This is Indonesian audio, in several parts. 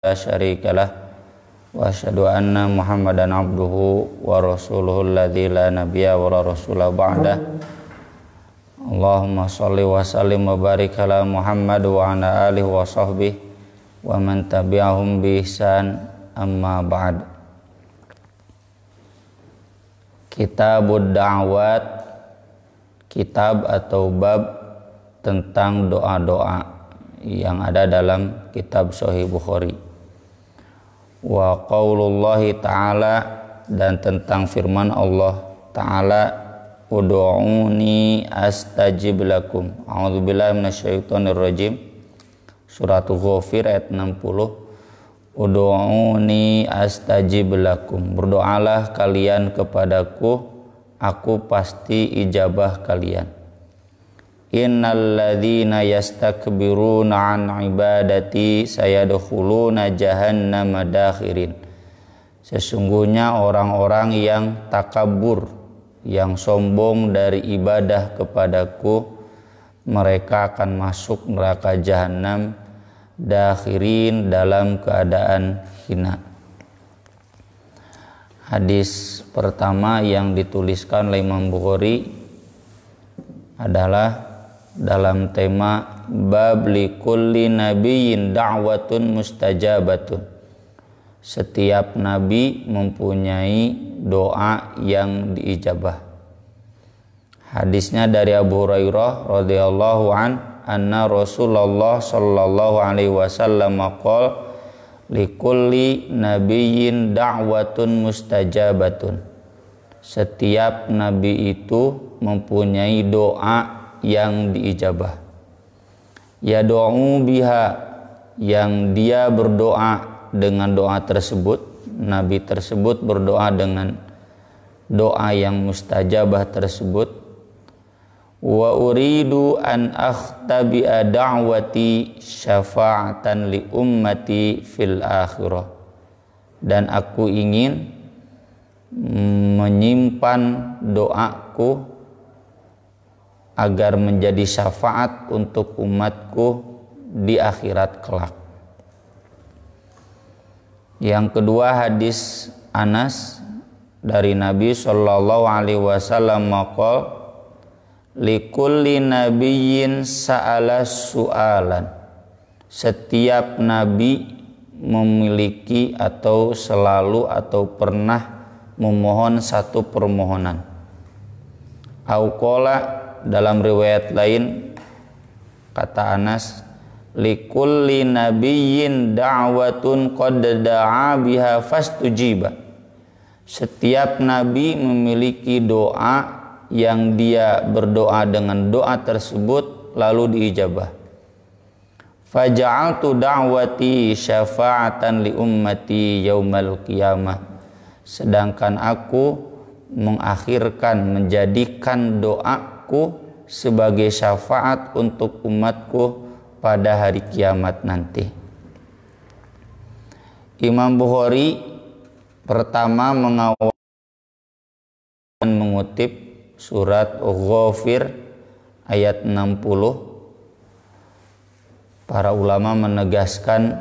la syarikalah wa asyhadu anna Muhammadan abduhu wa rasuluhu alladzi la nabiyya wa la rasula ba'da. Allahumma shalli wa sallim wa barik ala Muhammad wa ala alihi wa sahbihi wa man tabi'ahum bi ihsan, amma ba'd. Kitabud da'wat, kitab atau bab tentang doa-doa yang ada dalam kitab Sahih Bukhari. Wa qaulullahi ta'ala, dan tentang firman Allah ta'ala, ud'uni astajib lakum. A'udzubillahi minasyaitonir rajim. Surat Ghafir ayat 60. Ud'uni astajib lakum. Berdoalah kalian kepadaku, aku pasti ijabah kalian. Innal ladzina yastakbiruna an ibadati sayadkhuluna jahannama dakhirin. Sesungguhnya orang-orang yang takabur, yang sombong dari ibadah kepadaku, mereka akan masuk neraka jahanam dakhirin, dalam keadaan hina. Hadis pertama yang dituliskan oleh Imam Bukhari adalah dalam tema bab likulli nabiyyin da'watun mustajabatun. Setiap nabi mempunyai doa yang diijabah. Hadisnya dari Abu Hurairah radhiyallahu anna Rasulullah sallallahu alaihi wasallam qala likulli nabiyyin da'watun mustajabatun. Setiap nabi itu mempunyai doa yang diijabah. Yad'u biha, yang dia berdoa dengan doa tersebut. Nabi tersebut berdoa dengan doa yang mustajabah tersebut. Wa uridu an akhtabi'a da'wati syafa'atan li ummati fil akhirah. Dan aku ingin menyimpan doaku agar menjadi syafaat untuk umatku di akhirat kelak. Yang kedua, hadis Anas dari Nabi sallallahu alaihi wasallam maqal likulli nabiyyin sa'ala su'alan. Setiap nabi memiliki atau selalu atau pernah memohon satu permohonan. Au qala, dalam riwayat lain kata Anas, likulli nabiyyin da'watun qad da'a biha fastujiba. Setiap nabi memiliki doa yang dia berdoa dengan doa tersebut lalu diijabah. Faja'altu da'wati syafa'atan li ummati yaumal qiyamah. Sedangkan aku mengakhirkan, menjadikan doaku sebagai syafaat untuk umatku pada hari kiamat nanti. Imam Bukhari pertama mengawal dan mengutip surat Ghafir ayat 60. Para ulama menegaskan,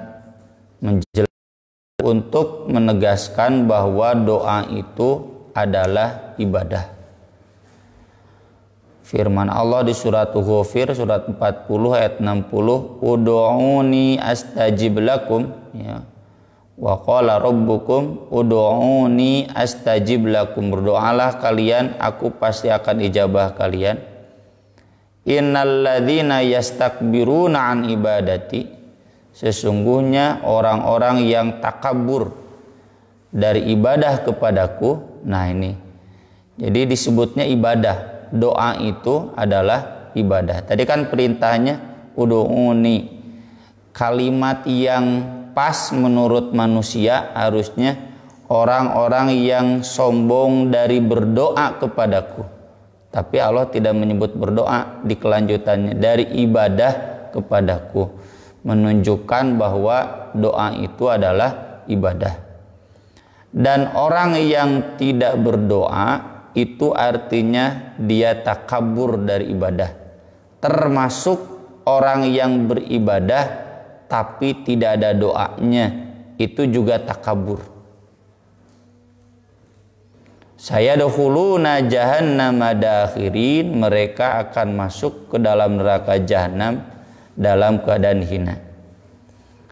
untuk menegaskan bahwa doa itu adalah ibadah. Firman Allah di surat Ghafir surat 40 ayat 60, ud'uni astajib lakum, ya. Wa qala rabbukum ud'uni astajib lakum. Berdoalah kalian, aku pasti akan ijabah kalian. Innal ladzina yastakbiruna an ibadati. Sesungguhnya orang-orang yang takabur dari ibadah kepadaku. Nah ini, jadi disebutnya ibadah. Doa itu adalah ibadah. Tadi kan perintahnya ud'uni. Kalimat yang pas menurut manusia harusnya orang-orang yang sombong dari berdoa kepadaku. Tapi Allah tidak menyebut berdoa di kelanjutannya, dari ibadah kepadaku. Menunjukkan bahwa doa itu adalah ibadah. Dan orang yang tidak berdoa itu artinya dia takabur dari ibadah. Termasuk orang yang beribadah tapi tidak ada doanya, itu juga takabur. Sayadkhuluna jahannama dakhirin, mereka akan masuk ke dalam neraka jahanam dalam keadaan hina.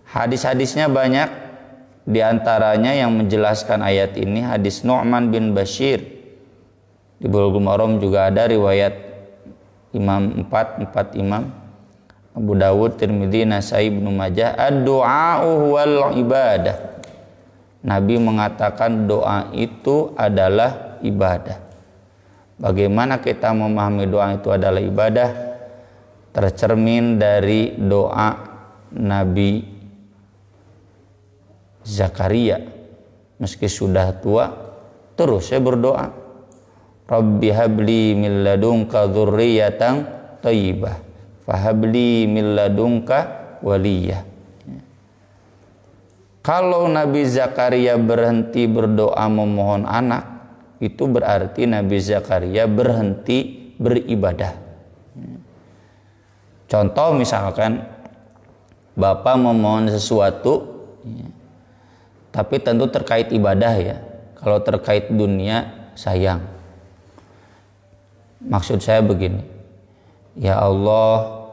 Hadis-hadisnya banyak, diantaranya yang menjelaskan ayat ini hadis Nu'man bin Bashir. Di Bulughul Maram juga ada riwayat empat imam, Abu Dawud, Tirmidzi, Nasai, Ibnu Majah. Ad-du'a'u wal ibadah. Nabi mengatakan doa itu adalah ibadah. Bagaimana kita memahami doa itu adalah ibadah? Tercermin dari doa Nabi Zakaria. Meski sudah tua, terus saya berdoa, Rabbi habli min ladunka dzurriyyatan thayyibah fahabli min ladunka waliyah. Kalau Nabi Zakaria berhenti berdoa memohon anak, itu berarti Nabi Zakaria berhenti beribadah. Contoh misalkan Bapak memohon sesuatu, tapi tentu terkait ibadah ya. Kalau terkait dunia sayang. Maksud saya begini, ya Allah,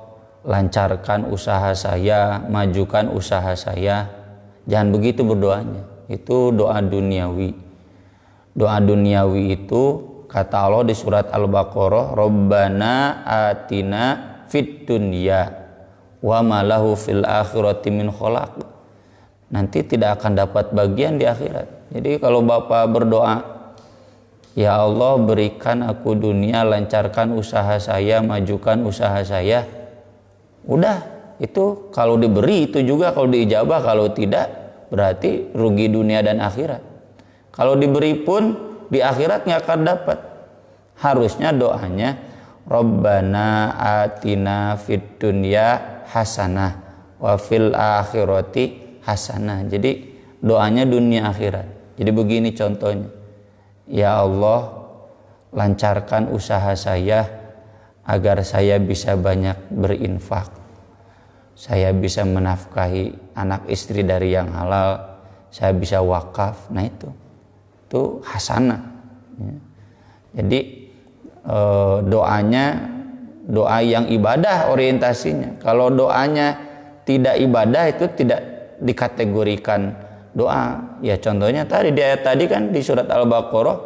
lancarkan usaha saya, majukan usaha saya. Jangan begitu berdoanya. Itu doa duniawi. Doa duniawi itu kata Allah di surat Al-Baqarah, Rabbana atina fid dunya wa ma lahu fil akhirati min khalaq. Nanti tidak akan dapat bagian di akhirat. Jadi kalau Bapak berdoa, ya Allah berikan aku dunia, lancarkan usaha saya, majukan usaha saya. Udah. Itu kalau diberi itu juga, kalau diijabah, kalau tidak berarti rugi dunia dan akhirat. Kalau diberi pun di akhirat nggak akan dapat. Harusnya doanya Rabbana atina fid dunya hasanah wa fil akhirati hasanah. Jadi doanya dunia akhirat. Jadi begini contohnya, ya Allah lancarkan usaha saya agar saya bisa banyak berinfak, saya bisa menafkahi anak istri dari yang halal, saya bisa wakaf. Nah itu hasanah ya. Jadi doanya doa yang ibadah orientasinya. Kalau doanya tidak ibadah itu tidak dikategorikan doa. Ya contohnya tadi di ayat tadi kan di surat Al-Baqarah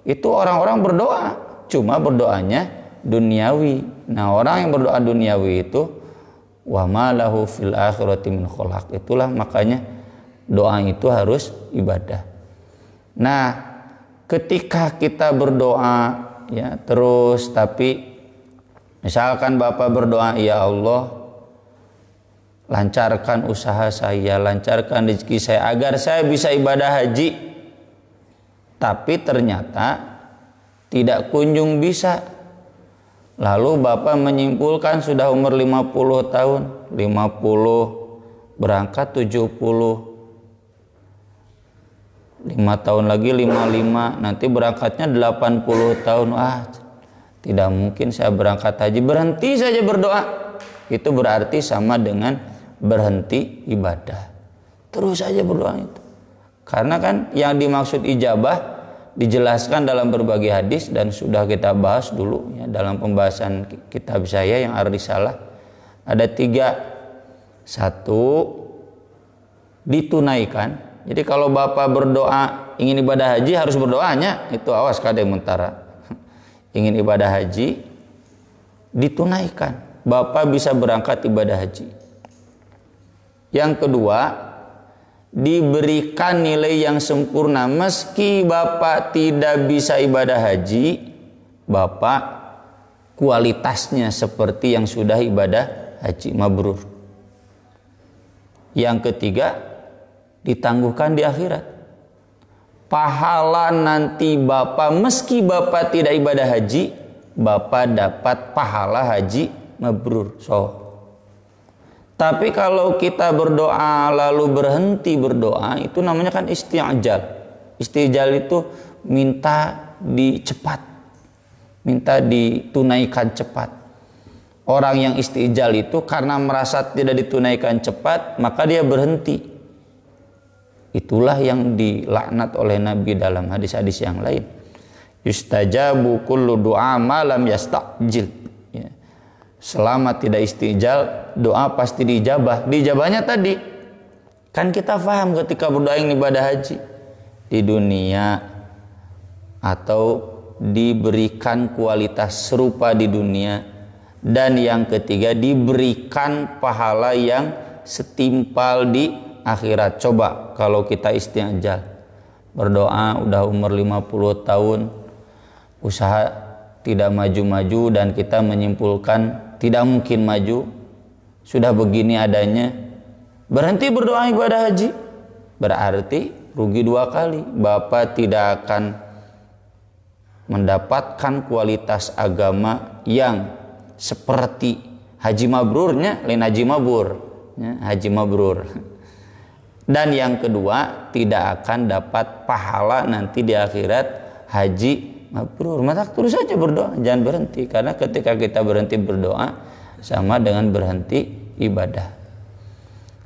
itu orang-orang berdoa, cuma berdoanya duniawi. Nah orang yang berdoa duniawi itu wa ma lahu fil akhirati min khalaq. Itulah makanya doa itu harus ibadah. Nah, ketika kita berdoa ya terus tapi misalkan Bapak berdoa, ya Allah lancarkan usaha saya, lancarkan rezeki saya agar saya bisa ibadah haji. Tapi ternyata tidak kunjung bisa. Lalu Bapak menyimpulkan sudah umur 50 tahun, 50 berangkat 70, 5 tahun lagi 55, nanti berangkatnya 80 tahun. Tidak mungkin saya berangkat haji, berhenti saja berdoa. Itu berarti sama dengan berhenti ibadah. Terus saja berdoa itu. Karena kan yang dimaksud ijabah dijelaskan dalam berbagai hadis dan sudah kita bahas dulu ya dalam pembahasan kitab saya yang Ar-Risalah. Ada 3. 1, ditunaikan. Jadi kalau Bapak berdoa ingin ibadah haji harus berdoanya itu awas kada mentara. Ingin ibadah haji ditunaikan. Bapak bisa berangkat ibadah haji. Yang kedua, diberikan nilai yang sempurna. Meski Bapak tidak bisa ibadah haji, Bapak kualitasnya seperti yang sudah ibadah haji mabrur. Yang ketiga, ditangguhkan di akhirat. Pahala nanti Bapak, meski Bapak tidak ibadah haji, Bapak dapat pahala haji mabrur. Tapi kalau kita berdoa lalu berhenti berdoa, itu namanya kan isti'jal. Isti'jal itu minta dicepat, minta ditunaikan cepat. Orang yang isti'jal itu karena merasa tidak ditunaikan cepat, maka dia berhenti. Itulah yang dilaknat oleh Nabi dalam hadis-hadis yang lain. Yustajabu kullu du'a ma lam yasta'jil. Ya. Selama tidak istijal, doa pasti diijabah. Diijabahnya tadi, kan kita paham ketika berdoa yang ibadah haji. Di dunia atau diberikan kualitas serupa di dunia. Dan yang ketiga, diberikan pahala yang setimpal di akhirat. Coba kalau kita isti'jal, berdoa udah umur 50 tahun, usaha tidak maju-maju, dan kita menyimpulkan tidak mungkin maju, sudah begini adanya, berhenti berdoa ibadah haji, berarti rugi 2 kali. Bapak tidak akan mendapatkan kualitas agama yang seperti haji mabrurnya, lain haji mabur ya, haji mabrur. Dan yang kedua, tidak akan dapat pahala nanti di akhirat haji mabrur. Maka terus saja berdoa, jangan berhenti, karena ketika kita berhenti berdoa sama dengan berhenti ibadah.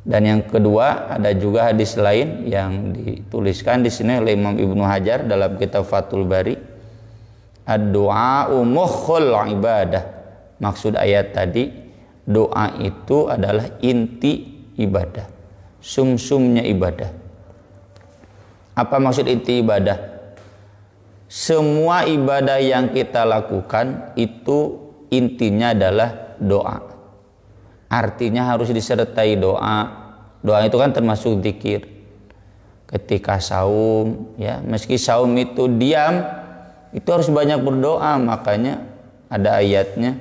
Dan yang kedua, ada juga hadis lain yang dituliskan di sini oleh Imam Ibnu Hajar dalam kitab Fathul Bari, ad-du'a'u mukhul ibadah. Maksud ayat tadi, doa itu adalah inti ibadah, sumsumnya ibadah. Apa maksud inti ibadah? Semua ibadah yang kita lakukan itu intinya adalah doa. Artinya harus disertai doa. Doa itu kan termasuk zikir. Ketika saum, ya, meski saum itu diam, itu harus banyak berdoa. Makanya ada ayatnya,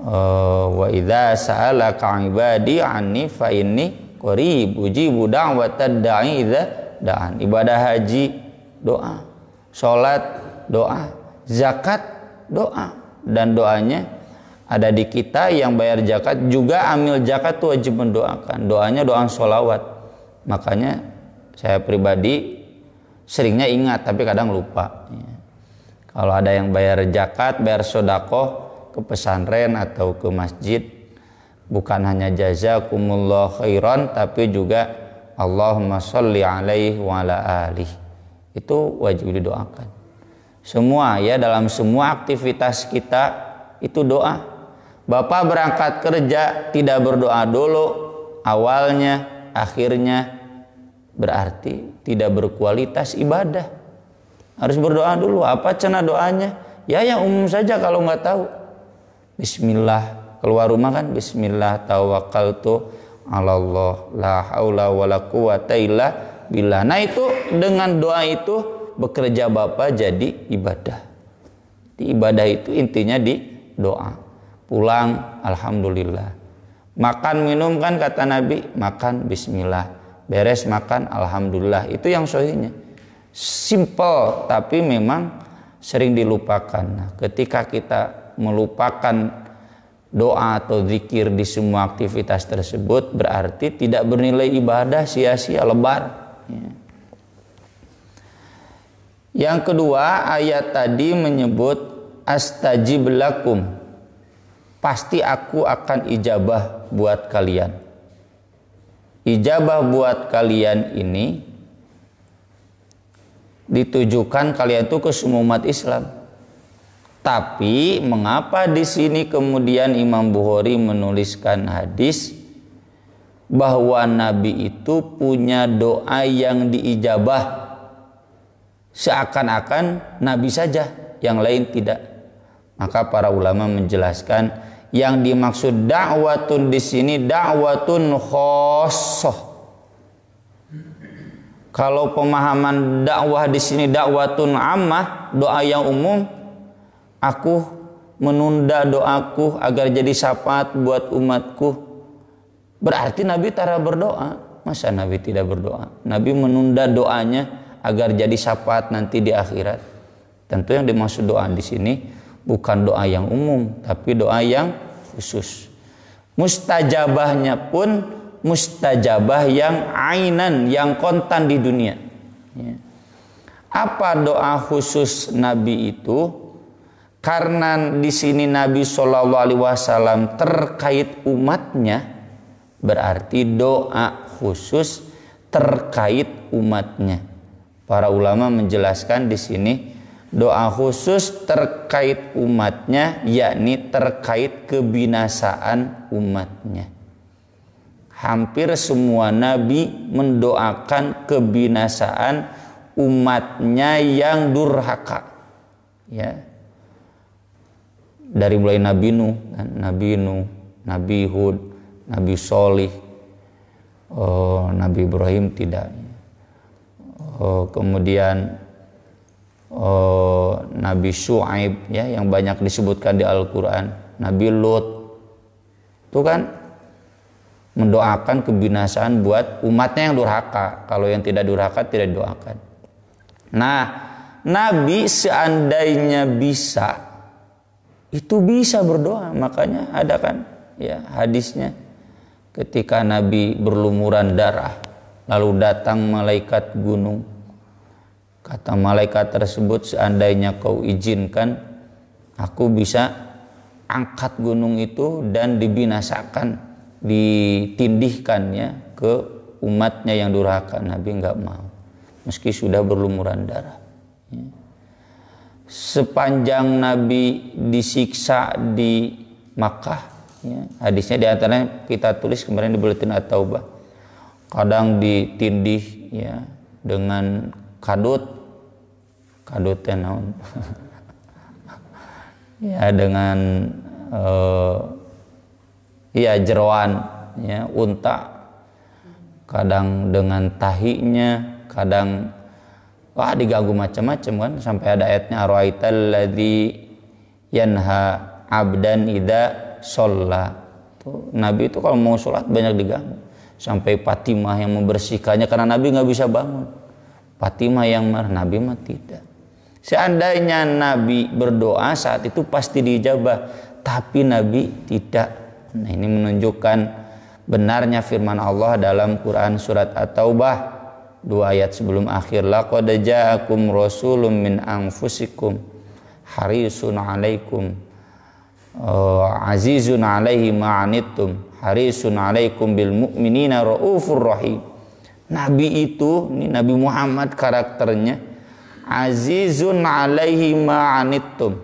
wa idza sa'alaka 'ibadi 'anni fa inni qarib ujibu da'watad da'i idza da'an. Ibadah haji doa, salat doa, zakat doa, dan doanya ada di kita. Yang bayar zakat juga amil zakat itu wajib mendoakan. Doanya doa sholawat. Makanya saya pribadi seringnya ingat tapi kadang lupa ya. Kalau ada yang bayar zakat, bayar sedekah ke pesantren atau ke masjid, bukan hanya jazakumullah khairan, tapi juga Allahumma sholli alaihi wa ala alihi. Itu wajib didoakan. Semua ya, dalam semua aktivitas kita itu doa. Bapak berangkat kerja tidak berdoa dulu awalnya, akhirnya, berarti tidak berkualitas ibadah. Harus berdoa dulu. Apa cenah doanya? Ya yang umum saja kalau nggak tahu. Bismillah, keluar rumah kan bismillah tawakkaltu 'alallah la haula wala quwata illa billah. Nah itu, dengan doa itu bekerja Bapak jadi ibadah. Di ibadah itu intinya di doa. Pulang alhamdulillah. Makan minum kan kata Nabi, makan bismillah. Beres makan alhamdulillah. Itu yang sahihnya. Simple tapi memang sering dilupakan. Nah, ketika kita melupakan doa atau zikir di semua aktivitas tersebut, berarti tidak bernilai ibadah, sia-sia, lebar ya. Yang kedua, ayat tadi menyebut astajib lakum, pasti aku akan ijabah buat kalian. Ijabah buat kalian ini ditujukan kalian itu ke semua umat Islam. Tapi mengapa di sini kemudian Imam Bukhari menuliskan hadis bahwa Nabi itu punya doa yang diijabah, seakan-akan Nabi saja, yang lain tidak. Maka para ulama menjelaskan yang dimaksud da'watun di sini da'watun khosoh. Kalau pemahaman dakwah di sini dakwatun ammah, doa yang umum, aku menunda doaku agar jadi syafaat buat umatku, berarti Nabi tara berdoa. Masa Nabi tidak berdoa? Nabi menunda doanya agar jadi syafaat nanti di akhirat. Tentu yang dimaksud doa di sini bukan doa yang umum, tapi doa yang khusus. Mustajabahnya pun mustajabah yang ainan, yang kontan di dunia ya. Apa doa khusus Nabi itu? Karena di sini Nabi SAW terkait umatnya, berarti doa khusus terkait umatnya. Para ulama menjelaskan di sini doa khusus terkait umatnya, yakni terkait kebinasaan umatnya. Hampir semua nabi mendoakan kebinasaan umatnya yang durhaka. Ya. Dari mulai Nabi Nuh, Nabi Hud, Nabi Sholih, Nabi Ibrahim tidak. Kemudian Nabi Syuaib, ya, yang banyak disebutkan di Al-Quran, Nabi Lut, itu kan mendoakan kebinasaan buat umatnya yang durhaka. Kalau yang tidak durhaka tidak didoakan. Nah, Nabi seandainya bisa, itu bisa berdoa. Makanya ada kan, ya, hadisnya ketika Nabi berlumuran darah, lalu datang malaikat gunung. Kata malaikat tersebut, seandainya kau izinkan, aku bisa angkat gunung itu dan dibinasakan, ditindihkannya ke umatnya yang durhaka. Nabi nggak mau, meski sudah berlumuran darah. Ya. Sepanjang Nabi disiksa di Makkah, ya, hadisnya diantaranya kita tulis kemarin di Buletin At-Taubah. Kadang ditindih, ya, dengan kadutnya naon ya, dengan ya jeroan, ya, unta, kadang dengan tahinya, kadang diganggu macam-macam kan, sampai ada ayatnya ara'aital ladzi yanha abdan idza shalla. Nabi itu kalau mau sholat banyak diganggu, sampai Fatimah yang membersihkannya karena Nabi nggak bisa bangun. Fatimah yang marah, Nabi mah tidak. Seandainya Nabi berdoa saat itu pasti dijabah, tapi Nabi tidak. Nah, ini menunjukkan benarnya firman Allah dalam Quran surat At-Taubah 2 ayat sebelum akhir. Laqad ja'akum rasulun min anfusikum harisun 'alaikum azizun 'alaihi ma 'anittum harisun 'alaikum bil mu'minina raufur rahim. Nabi itu, ini Nabi Muhammad karakternya azizun 'alaihi ma 'anittum,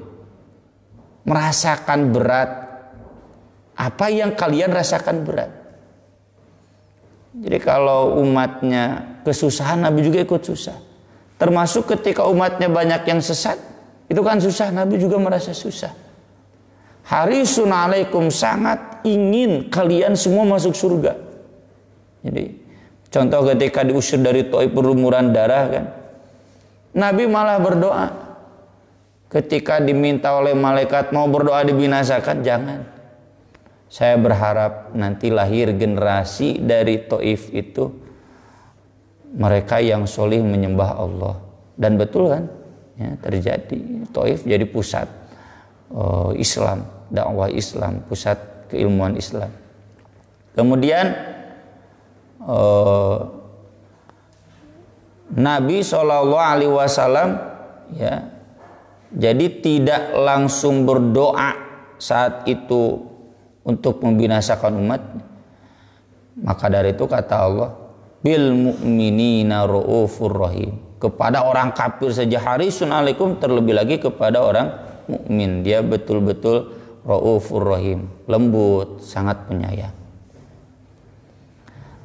merasakan berat apa yang kalian rasakan berat. Jadi kalau umatnya kesusahan, Nabi juga ikut susah. Termasuk ketika umatnya banyak yang sesat, itu kan susah, Nabi juga merasa susah. Harisun 'alaikum, sangat ingin kalian semua masuk surga. Jadi contoh ketika diusir dari Taif berlumuran darah kan, Nabi malah berdoa. Ketika diminta oleh malaikat mau berdoa dibinasakan, jangan. Saya berharap nanti lahir generasi dari Taif itu mereka yang solih menyembah Allah. Dan betul kan, ya, terjadi. Taif jadi pusat Islam, dakwah Islam, pusat keilmuan Islam. Kemudian Nabi SAW, ya, jadi tidak langsung berdoa saat itu untuk membinasakan umat. Maka dari itu kata Allah, bil mu'minina raufur rahim, kepada orang kafir saja harisun 'alaikum, terlebih lagi kepada orang mukmin dia betul-betul raufur rahim, lembut, sangat penyayang.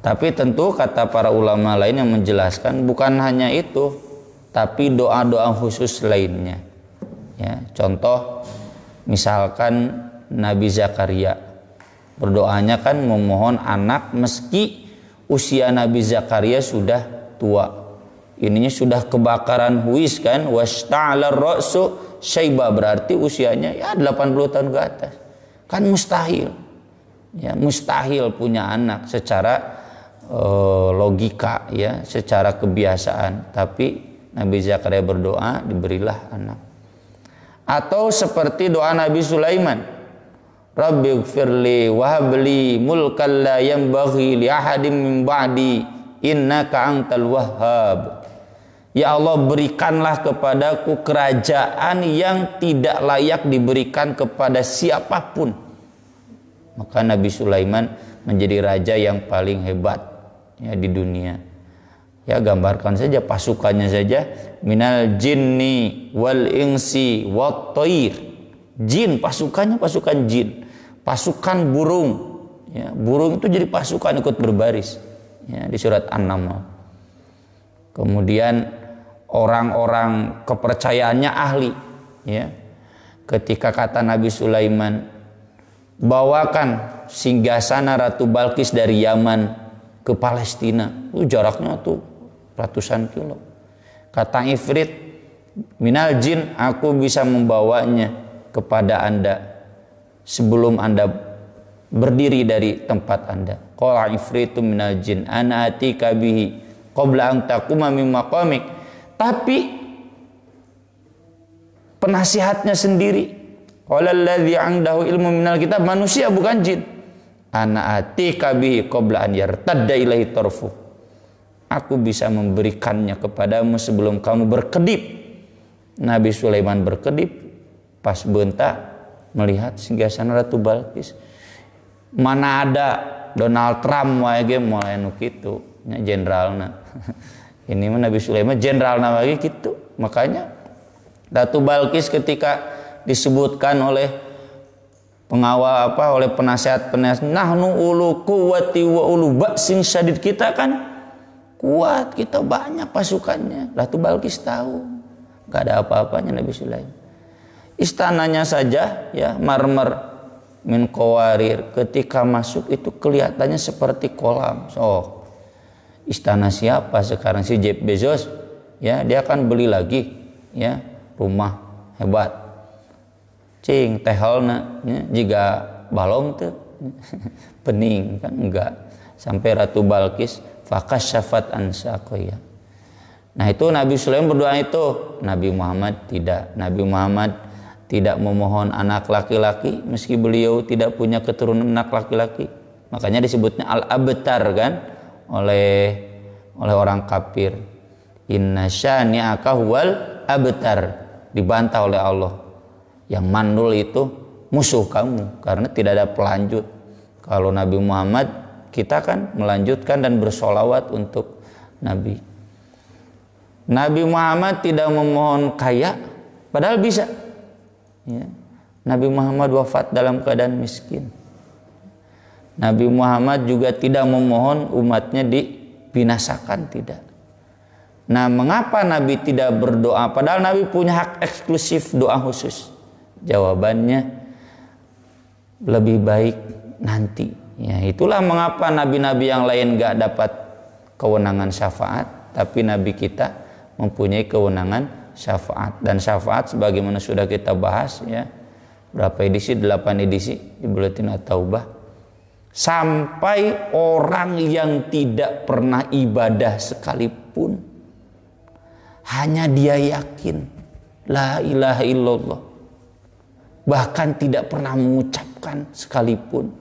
Tapi tentu kata para ulama lain yang menjelaskan bukan hanya itu, tapi doa-doa khusus lainnya. Ya, contoh misalkan Nabi Zakaria berdoanya kan memohon anak meski usia Nabi Zakaria sudah tua. Ininya sudah kebakaran huis kan, wasta'ala ra'su syaiba, berarti usianya ya 80 tahun ke atas. Kan mustahil. Ya, mustahil punya anak secara logika, ya, secara kebiasaan. Tapi Nabi Zakaria berdoa diberilah anak. Atau seperti doa Nabi Sulaiman, Rabbighfirli wahabli mulkan la yanbaghi li ahadin min ba'di innaka antal wahhab. Ya Allah, berikanlah kepadaku kerajaan yang tidak layak diberikan kepada siapapun. Maka Nabi Sulaiman menjadi raja yang paling hebat, ya, di dunia. Ya, gambarkan saja pasukannya saja, minal jinni wal insi wat thair. Jin, pasukannya pasukan jin, pasukan burung. Ya, burung itu jadi pasukan ikut berbaris. Ya, di surat An-Naml. Kemudian orang-orang kepercayaannya ahli. Ya, ketika kata Nabi Sulaiman, bawakan singgasana Ratu Balkis dari Yaman ke Palestina. Jaraknya tuh ratusan kilo. Kata Ifrit, minal jin, aku bisa membawanya kepada Anda sebelum Anda berdiri dari tempat Anda. Qala Ifritu minal jin ana atika bihi qabla an taquma min maqamik. Tapi penasihatnya sendiri, qala allazi 'indahu ilmu minal kitab, manusia bukan jin. Ana atika bihi qabla an yartadda ilaihi tarfu. Aku bisa memberikannya kepadamu sebelum kamu berkedip. Nabi Sulaiman berkedip pas bentak melihat singgasana Ratu Balkis. Mana ada Donald Trump wae ge mulai nu kitu nya jenderalna. Ini mah Nabi Sulaiman jenderalna lagi kitu. Makanya Ratu Balkis ketika disebutkan oleh pengawal oleh penasihat nahnu ulu quwwati wa ulu ba'sin syadid, kita kan kuat, kita banyak pasukannya. Ratu Balkis tahu gak ada apa-apanya Nabi Sulaiman. Istananya saja ya marmer min qawarir, ketika masuk itu kelihatannya seperti kolam. So, istana siapa sekarang? Si Jeff Bezos ya, dia akan beli lagi ya rumah hebat. Cing tehelna ya, jika balong tuh pening kan enggak. Sampai Ratu Balkis fakasyafat ansaqaya. Nah, itu Nabi Sulaiman berdoa itu. Nabi Muhammad tidak. Nabi Muhammad tidak memohon anak laki-laki meski beliau tidak punya keturunan anak laki-laki. Makanya disebutnya al-abtar kan oleh orang kafir. Inna syani'aka huwal abtar, dibantah oleh Allah. Yang mandul itu musuh kamu karena tidak ada pelanjut. Kalau Nabi Muhammad, kita kan melanjutkan dan bersolawat untuk Nabi. Nabi Muhammad tidak memohon kaya, padahal bisa. Ya. Nabi Muhammad wafat dalam keadaan miskin. Nabi Muhammad juga tidak memohon umatnya dibinasakan, tidak. Nah, mengapa Nabi tidak berdoa? Padahal Nabi punya hak eksklusif doa khusus. Jawabannya lebih baik nanti. Ya, itulah mengapa nabi-nabi yang lain gak dapat kewenangan syafaat, tapi Nabi kita mempunyai kewenangan syafaat. Dan syafaat sebagaimana sudah kita bahas ya, berapa edisi? 8 edisi di Buletin At-Taubah. Sampai orang yang tidak pernah ibadah sekalipun, hanya dia yakin la ilaha illallah, bahkan tidak pernah mengucapkan sekalipun,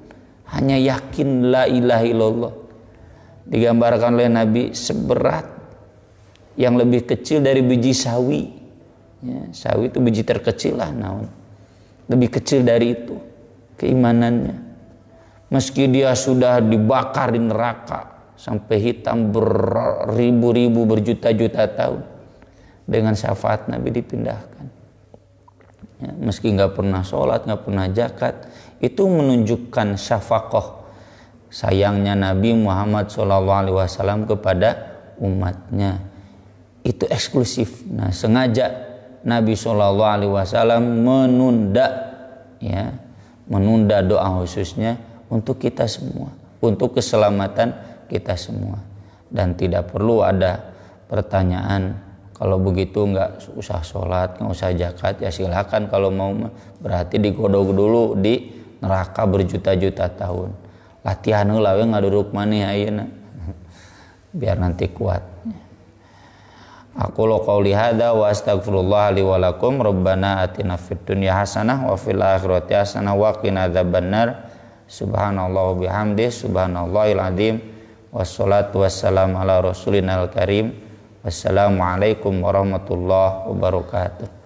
hanya yakin la ilaha illallah, digambarkan oleh Nabi seberat yang lebih kecil dari biji sawi. Ya, sawi itu biji terkecil lah, naon. Lebih kecil dari itu keimanannya. Meski dia sudah dibakar di neraka sampai hitam beribu-ribu berjuta-juta tahun, dengan syafaat Nabi dipindahkan. Ya, meski nggak pernah sholat, nggak pernah zakat, itu menunjukkan syafaqah sayangnya Nabi Muhammad SAW kepada umatnya. Itu eksklusif. Nah, sengaja Nabi SAW menunda doa khususnya untuk kita semua, untuk keselamatan kita semua. Dan tidak perlu ada pertanyaan, kalau begitu nggak usah sholat, nggak usah zakat, ya silakan kalau mau, berarti digodok dulu di neraka berjuta-juta tahun. Latihan heula we ngaduruk maneh ayeuna biar nanti kuat. Aku lo qauli hadza wa astaghfirullah li wa lakum. Rabbana atina fid dunya hasanah wa fil akhirati hasanah wa qina adzabannar. Subhanallah wa bihamdihi subhanallahil azim. Wassalatu wassalamu ala rasulina al karim. Wassalamualaikum warahmatullahi wabarakatuh.